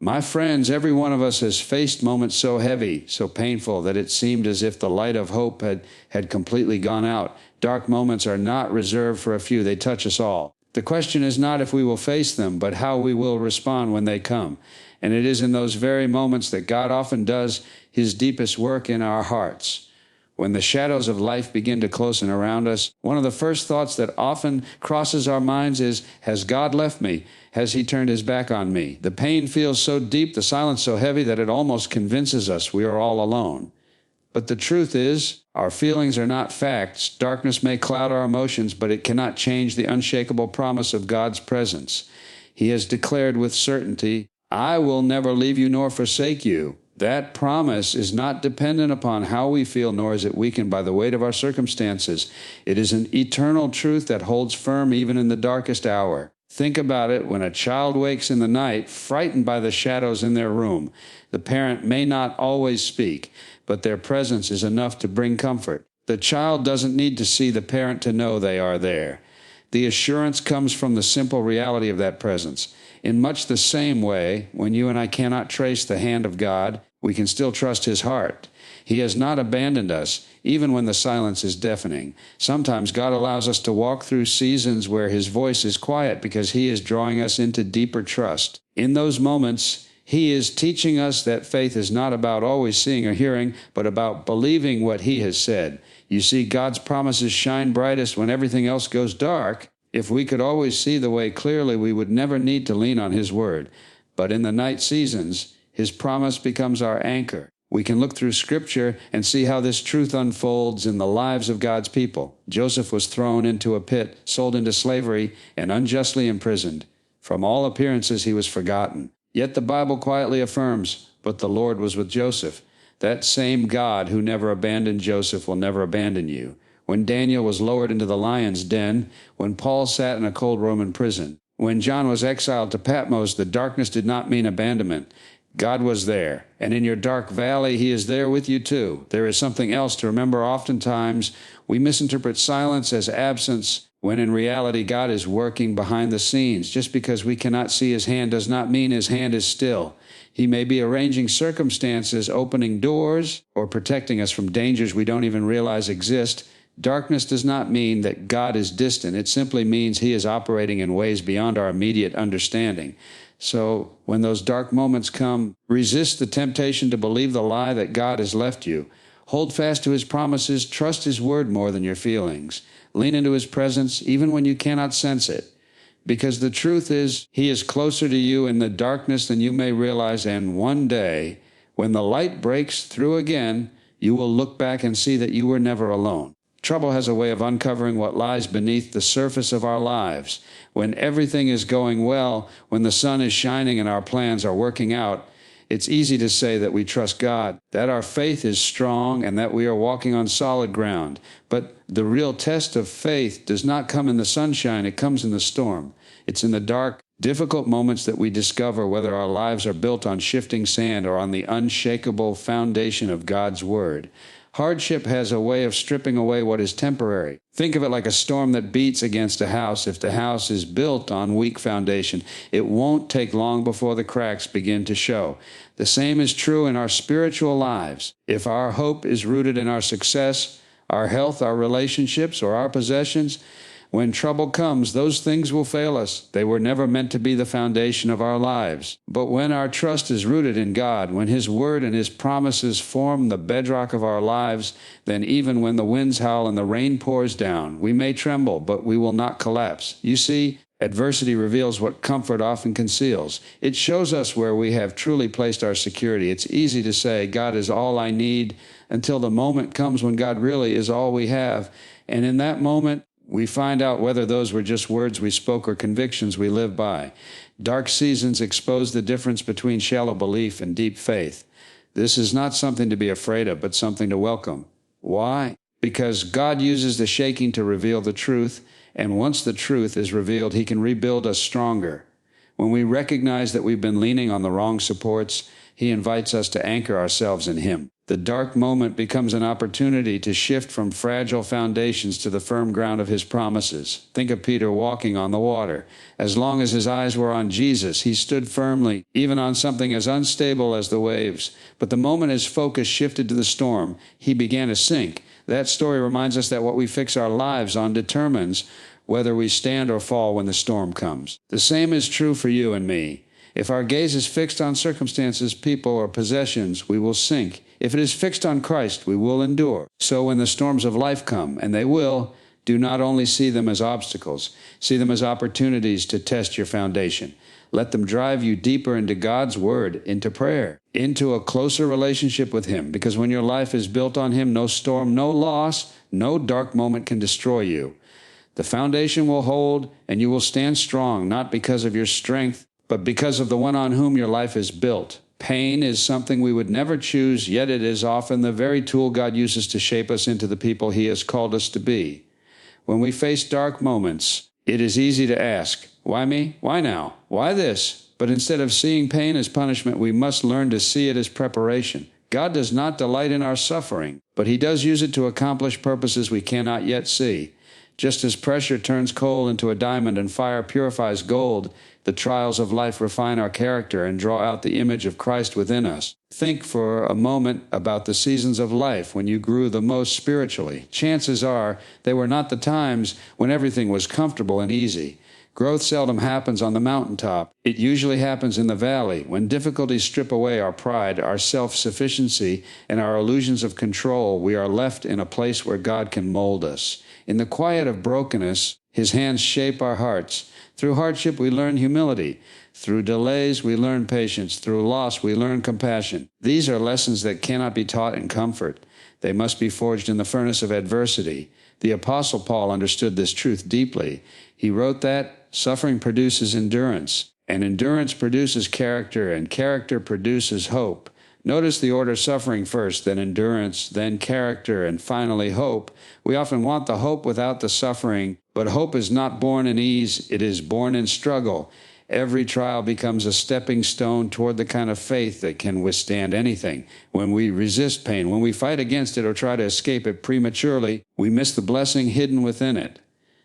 My friends, every one of us has faced moments so heavy, so painful, that it seemed as if the light of hope had completely gone out. Dark moments are not reserved for a few. They touch us all. The question is not if we will face them, but how we will respond when they come. And it is in those very moments that God often does his deepest work in our hearts. When the shadows of life begin to closen around us, one of the first thoughts that often crosses our minds is, has God left me? Has he turned his back on me? The pain feels so deep, the silence so heavy, that it almost convinces us we are all alone. But the truth is, our feelings are not facts. Darkness may cloud our emotions, but it cannot change the unshakable promise of God's presence. He has declared with certainty, I will never leave you nor forsake you. That promise is not dependent upon how we feel, nor is it weakened by the weight of our circumstances. It is an eternal truth that holds firm even in the darkest hour. Think about it. When a child wakes in the night, frightened by the shadows in their room, the parent may not always speak, but their presence is enough to bring comfort. The child doesn't need to see the parent to know they are there. The assurance comes from the simple reality of that presence. In much the same way, when you and I cannot trace the hand of God, we can still trust his heart. He has not abandoned us, even when the silence is deafening. Sometimes God allows us to walk through seasons where his voice is quiet because he is drawing us into deeper trust. In those moments, he is teaching us that faith is not about always seeing or hearing, but about believing what he has said. You see, God's promises shine brightest when everything else goes dark. If we could always see the way clearly, we would never need to lean on his word. But in the night seasons, his promise becomes our anchor. We can look through Scripture and see how this truth unfolds in the lives of God's people. Joseph was thrown into a pit, sold into slavery, and unjustly imprisoned. From all appearances, he was forgotten. Yet the Bible quietly affirms, but the Lord was with Joseph. That same God who never abandoned Joseph will never abandon you. When Daniel was lowered into the lion's den, when Paul sat in a cold Roman prison, when John was exiled to Patmos, the darkness did not mean abandonment. God was there, and in your dark valley, he is there with you too. There is something else to remember. Oftentimes, we misinterpret silence as absence, when in reality, God is working behind the scenes. Just because we cannot see his hand does not mean his hand is still. He may be arranging circumstances, opening doors, or protecting us from dangers we don't even realize exist. Darkness does not mean that God is distant. It simply means he is operating in ways beyond our immediate understanding. So when those dark moments come, resist the temptation to believe the lie that God has left you. Hold fast to his promises. Trust his word more than your feelings. Lean into his presence even when you cannot sense it. Because the truth is, he is closer to you in the darkness than you may realize. And one day, when the light breaks through again, you will look back and see that you were never alone. Trouble has a way of uncovering what lies beneath the surface of our lives. When everything is going well, when the sun is shining and our plans are working out, it's easy to say that we trust God, that our faith is strong, and that we are walking on solid ground. But the real test of faith does not come in the sunshine, it comes in the storm. It's in the dark, difficult moments that we discover whether our lives are built on shifting sand or on the unshakable foundation of God's word. Hardship has a way of stripping away what is temporary. Think of it like a storm that beats against a house. If the house is built on weak foundation, it won't take long before the cracks begin to show. The same is true in our spiritual lives. If our hope is rooted in our success, our health, our relationships, or our possessions, when trouble comes, those things will fail us. They were never meant to be the foundation of our lives. But when our trust is rooted in God, when his word and his promises form the bedrock of our lives, then even when the winds howl and the rain pours down, we may tremble, but we will not collapse. You see, adversity reveals what comfort often conceals. It shows us where we have truly placed our security. It's easy to say, God is all I need, until the moment comes when God really is all we have. And in that moment, we find out whether those were just words we spoke or convictions we live by. Dark seasons expose the difference between shallow belief and deep faith. This is not something to be afraid of, but something to welcome. Why? Because God uses the shaking to reveal the truth, and once the truth is revealed, he can rebuild us stronger. When we recognize that we've been leaning on the wrong supports, He invites us to anchor ourselves in Him. The dark moment becomes an opportunity to shift from fragile foundations to the firm ground of His promises. Think of Peter walking on the water. As long as his eyes were on Jesus, he stood firmly, even on something as unstable as the waves. But the moment his focus shifted to the storm, he began to sink. That story reminds us that what we fix our lives on determines whether we stand or fall when the storm comes. The same is true for you and me. If our gaze is fixed on circumstances, people, or possessions, we will sink. If it is fixed on Christ, we will endure. So when the storms of life come, and they will, do not only see them as obstacles, see them as opportunities to test your foundation. Let them drive you deeper into God's Word, into prayer, into a closer relationship with Him. Because when your life is built on Him, no storm, no loss, no dark moment can destroy you. The foundation will hold, and you will stand strong, not because of your strength, but because of the one on whom your life is built. Pain is something we would never choose, yet it is often the very tool God uses to shape us into the people He has called us to be. When we face dark moments, it is easy to ask, why me? Why now? Why this? But instead of seeing pain as punishment, we must learn to see it as preparation. God does not delight in our suffering, but He does use it to accomplish purposes we cannot yet see. Just as pressure turns coal into a diamond and fire purifies gold, the trials of life refine our character and draw out the image of Christ within us. Think for a moment about the seasons of life when you grew the most spiritually. Chances are they were not the times when everything was comfortable and easy. Growth seldom happens on the mountaintop. It usually happens in the valley, when difficulties strip away our pride, our self-sufficiency, and our illusions of control. We are left in a place where God can mold us. In the quiet of brokenness, His hands shape our hearts. Through hardship, we learn humility. Through delays, we learn patience. Through loss, we learn compassion. These are lessons that cannot be taught in comfort. They must be forged in the furnace of adversity. The Apostle Paul understood this truth deeply. He wrote that suffering produces endurance, and endurance produces character, and character produces hope. Notice the order: suffering first, then endurance, then character, and finally hope. We often want the hope without the suffering, but hope is not born in ease, it is born in struggle. Every trial becomes a stepping stone toward the kind of faith that can withstand anything. When we resist pain, when we fight against it or try to escape it prematurely, we miss the blessing hidden within it.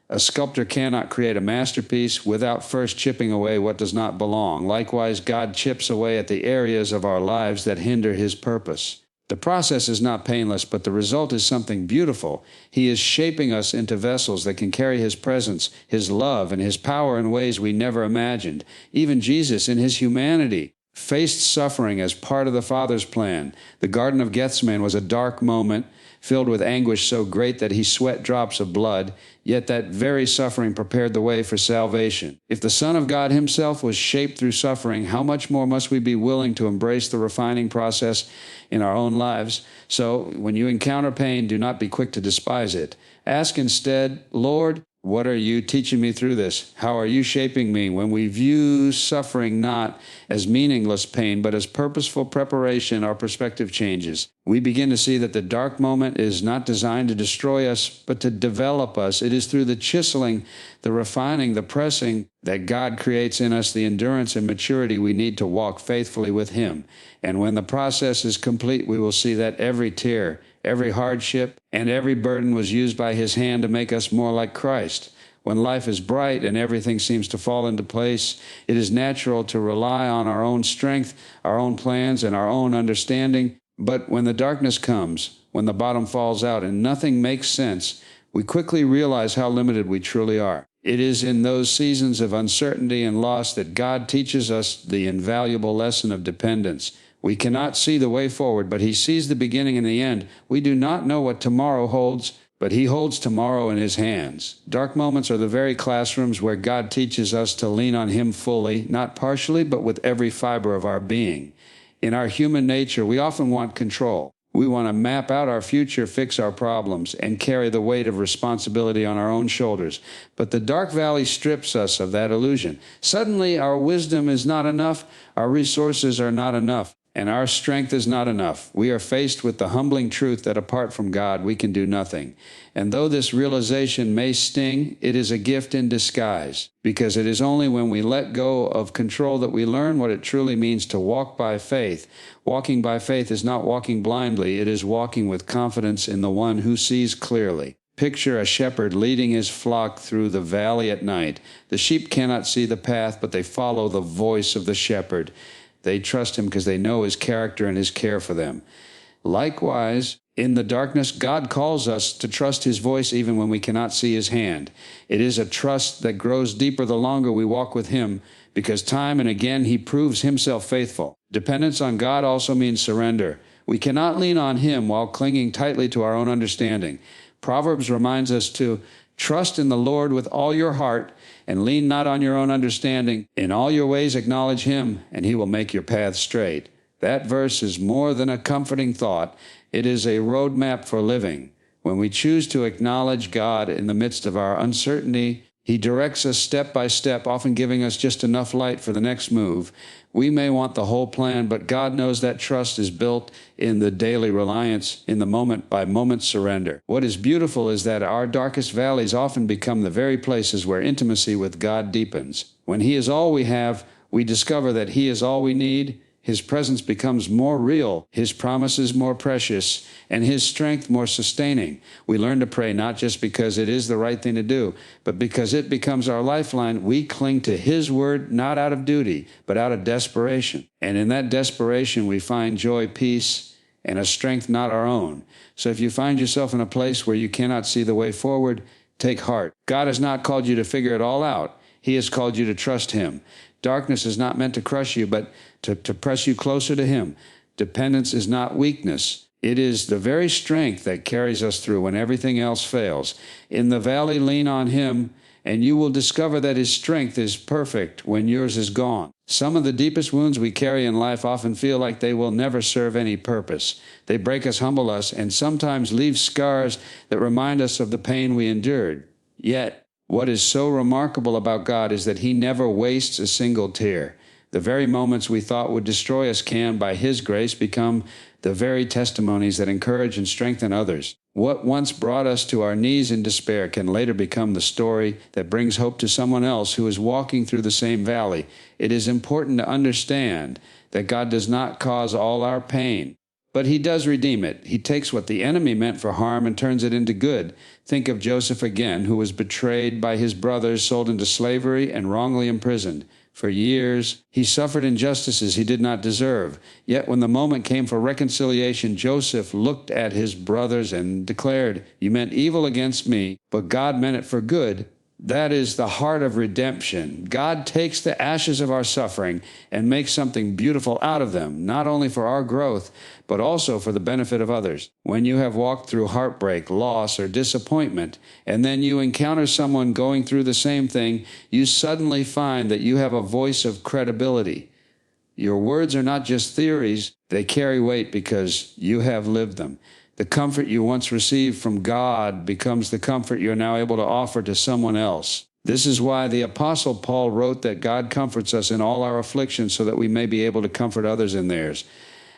A sculptor cannot create a masterpiece without first chipping away what does not belong. Likewise, God chips away at the areas of our lives that hinder His purpose. The process is not painless, but the result is something beautiful. He is shaping us into vessels that can carry His presence, His love, and His power in ways we never imagined. Even Jesus, in His humanity, faced suffering as part of the Father's plan. The Garden of Gethsemane was a dark moment, filled with anguish so great that He sweat drops of blood, yet that very suffering prepared the way for salvation. If the Son of God Himself was shaped through suffering, how much more must we be willing to embrace the refining process in our own lives? So, when you encounter pain, do not be quick to despise it. Ask instead, Lord, what are You teaching me through this? How are You shaping me? When we view suffering not as meaningless pain, but as purposeful preparation, our perspective changes. We begin to see that the dark moment is not designed to destroy us, but to develop us. It is through the chiseling, the refining, the pressing that God creates in us the endurance and maturity we need to walk faithfully with Him. And when the process is complete, we will see that every tear, every hardship, and every burden was used by His hand to make us more like Christ. When life is bright and everything seems to fall into place, it is natural to rely on our own strength, our own plans, and our own understanding. But when the darkness comes, when the bottom falls out and nothing makes sense, we quickly realize how limited we truly are. It is in those seasons of uncertainty and loss that God teaches us the invaluable lesson of dependence. We cannot see the way forward, but He sees the beginning and the end. We do not know what tomorrow holds, but He holds tomorrow in His hands. Dark moments are the very classrooms where God teaches us to lean on Him fully, not partially, but with every fiber of our being. In our human nature, we often want control. We want to map out our future, fix our problems, and carry the weight of responsibility on our own shoulders. But the dark valley strips us of that illusion. Suddenly, our wisdom is not enough, our resources are not enough, and our strength is not enough. We are faced with the humbling truth that apart from God, we can do nothing. And though this realization may sting, it is a gift in disguise, because it is only when we let go of control that we learn what it truly means to walk by faith. Walking by faith is not walking blindly, it is walking with confidence in the one who sees clearly. Picture a shepherd leading his flock through the valley at night. The sheep cannot see the path, but they follow the voice of the shepherd. They trust him because they know his character and his care for them. Likewise, in the darkness, God calls us to trust his voice even when we cannot see his hand. It is a trust that grows deeper the longer we walk with him, because time and again he proves himself faithful. Dependence on God also means surrender. We cannot lean on him while clinging tightly to our own understanding. Proverbs reminds us to trust in the Lord with all your heart and lean not on your own understanding. In all your ways acknowledge him, and he will make your path straight. That verse is more than a comforting thought. It is a roadmap for living. When we choose to acknowledge God in the midst of our uncertainty, he directs us step by step, often giving us just enough light for the next move. We may want the whole plan, but God knows that trust is built in the daily reliance, in the moment-by-moment surrender. What is beautiful is that our darkest valleys often become the very places where intimacy with God deepens. When he is all we have, we discover that he is all we need. His presence becomes more real, his promises more precious, and his strength more sustaining. We learn to pray not just because it is the right thing to do, but because it becomes our lifeline. We cling to his word not out of duty, but out of desperation. And in that desperation, we find joy, peace, and a strength not our own. So if you find yourself in a place where you cannot see the way forward, take heart. God has not called you to figure it all out. He has called you to trust him. Darkness is not meant to crush you, but to press you closer to him. Dependence is not weakness. It is the very strength that carries us through when everything else fails. In the valley, lean on him, and you will discover that his strength is perfect when yours is gone. Some of the deepest wounds we carry in life often feel like they will never serve any purpose. They break us, humble us, and sometimes leave scars that remind us of the pain we endured. Yet, what is so remarkable about God is that he never wastes a single tear. The very moments we thought would destroy us can, by his grace, become the very testimonies that encourage and strengthen others. What once brought us to our knees in despair can later become the story that brings hope to someone else who is walking through the same valley. It is important to understand that God does not cause all our pain, but he does redeem it. He takes what the enemy meant for harm and turns it into good. Think of Joseph again, who was betrayed by his brothers, sold into slavery, and wrongly imprisoned. For years, he suffered injustices he did not deserve. Yet when the moment came for reconciliation, Joseph looked at his brothers and declared, "You meant evil against me, but God meant it for good." That is the heart of redemption. God takes the ashes of our suffering and makes something beautiful out of them, not only for our growth, but also for the benefit of others. When you have walked through heartbreak, loss, or disappointment, and then you encounter someone going through the same thing, you suddenly find that you have a voice of credibility. Your words are not just theories, they carry weight because you have lived them. The comfort you once received from God becomes the comfort you're now able to offer to someone else. This is why the Apostle Paul wrote that God comforts us in all our afflictions so that we may be able to comfort others in theirs.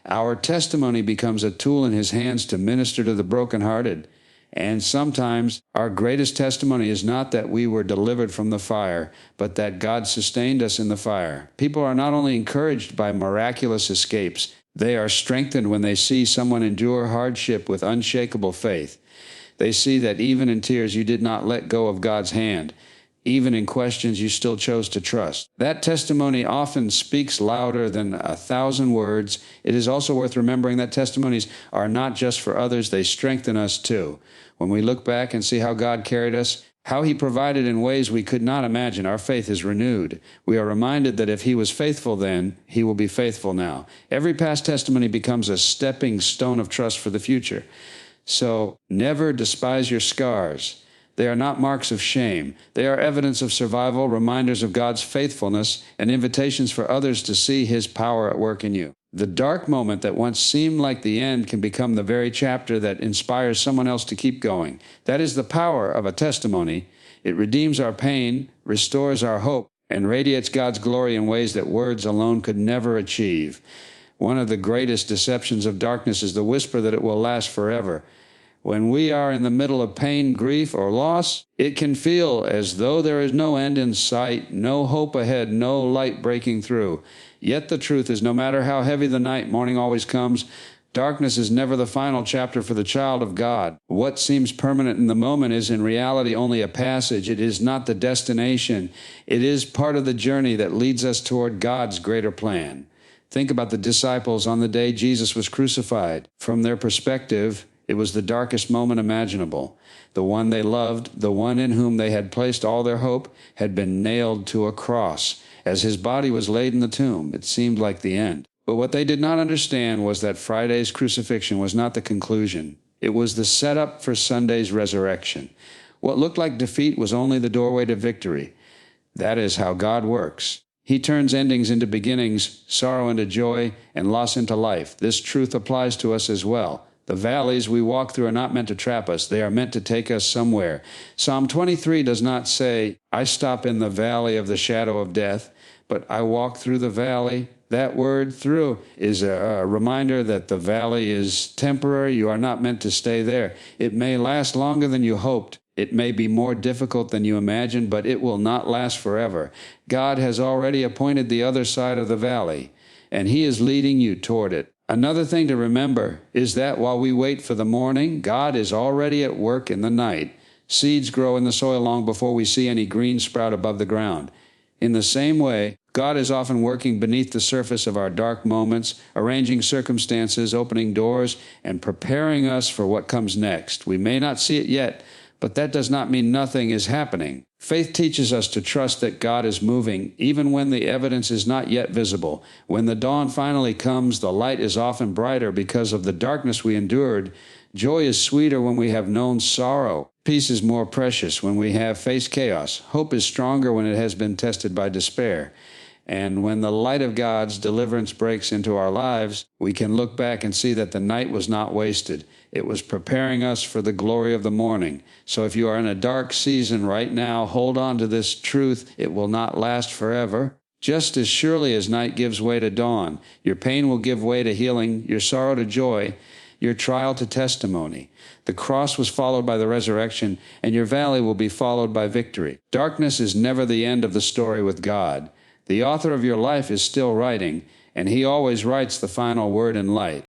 Our testimony becomes a tool in his hands to minister to the brokenhearted. And sometimes our greatest testimony is not that we were delivered from the fire, but that God sustained us in the fire. People are not only encouraged by miraculous escapes, they are strengthened when they see someone endure hardship with unshakable faith. They see that even in tears you did not let go of God's hand. Even in questions you still chose to trust. That testimony often speaks louder than 1,000 words. It is also worth remembering that testimonies are not just for others, they strengthen us too. When we look back and see how God carried us, how he provided in ways we could not imagine, our faith is renewed. We are reminded that if he was faithful then, he will be faithful now. Every past testimony becomes a stepping stone of trust for the future. So never despise your scars. They are not marks of shame. They are evidence of survival, reminders of God's faithfulness, and invitations for others to see his power at work in you. The dark moment that once seemed like the end can become the very chapter that inspires someone else to keep going. That is the power of a testimony. It redeems our pain, restores our hope, and radiates God's glory in ways that words alone could never achieve. One of the greatest deceptions of darkness is the whisper that it will last forever. When we are in the middle of pain, grief, or loss, it can feel as though there is no end in sight, no hope ahead, no light breaking through. Yet the truth is, no matter how heavy the night, morning always comes. Darkness is never the final chapter for the child of God. What seems permanent in the moment is in reality only a passage. It is not the destination. It is part of the journey that leads us toward God's greater plan. Think about the disciples on the day Jesus was crucified. From their perspective, it was the darkest moment imaginable. The one they loved, the one in whom they had placed all their hope, had been nailed to a cross. As his body was laid in the tomb, it seemed like the end. But what they did not understand was that Friday's crucifixion was not the conclusion. It was the setup for Sunday's resurrection. What looked like defeat was only the doorway to victory. That is how God works. He turns endings into beginnings, sorrow into joy, and loss into life. This truth applies to us as well. The valleys we walk through are not meant to trap us. They are meant to take us somewhere. Psalm 23 does not say, I stop in the valley of the shadow of death, but I walk through the valley. That word through is a reminder that the valley is temporary. You are not meant to stay there. It may last longer than you hoped. It may be more difficult than you imagined, but it will not last forever. God has already appointed the other side of the valley, and He is leading you toward it. Another thing to remember is that while we wait for the morning, God is already at work in the night. Seeds grow in the soil long before we see any green sprout above the ground. In the same way, God is often working beneath the surface of our dark moments, arranging circumstances, opening doors, and preparing us for what comes next. We may not see it yet, but that does not mean nothing is happening. Faith teaches us to trust that God is moving, even when the evidence is not yet visible. When the dawn finally comes, the light is often brighter because of the darkness we endured. Joy is sweeter when we have known sorrow. Peace is more precious when we have faced chaos. Hope is stronger when it has been tested by despair. And when the light of God's deliverance breaks into our lives, we can look back and see that the night was not wasted. It was preparing us for the glory of the morning. So if you are in a dark season right now, hold on to this truth. It will not last forever. Just as surely as night gives way to dawn, your pain will give way to healing, your sorrow to joy, your trial to testimony. The cross was followed by the resurrection, and your valley will be followed by victory. Darkness is never the end of the story with God. The author of your life is still writing, and He always writes the final word in light.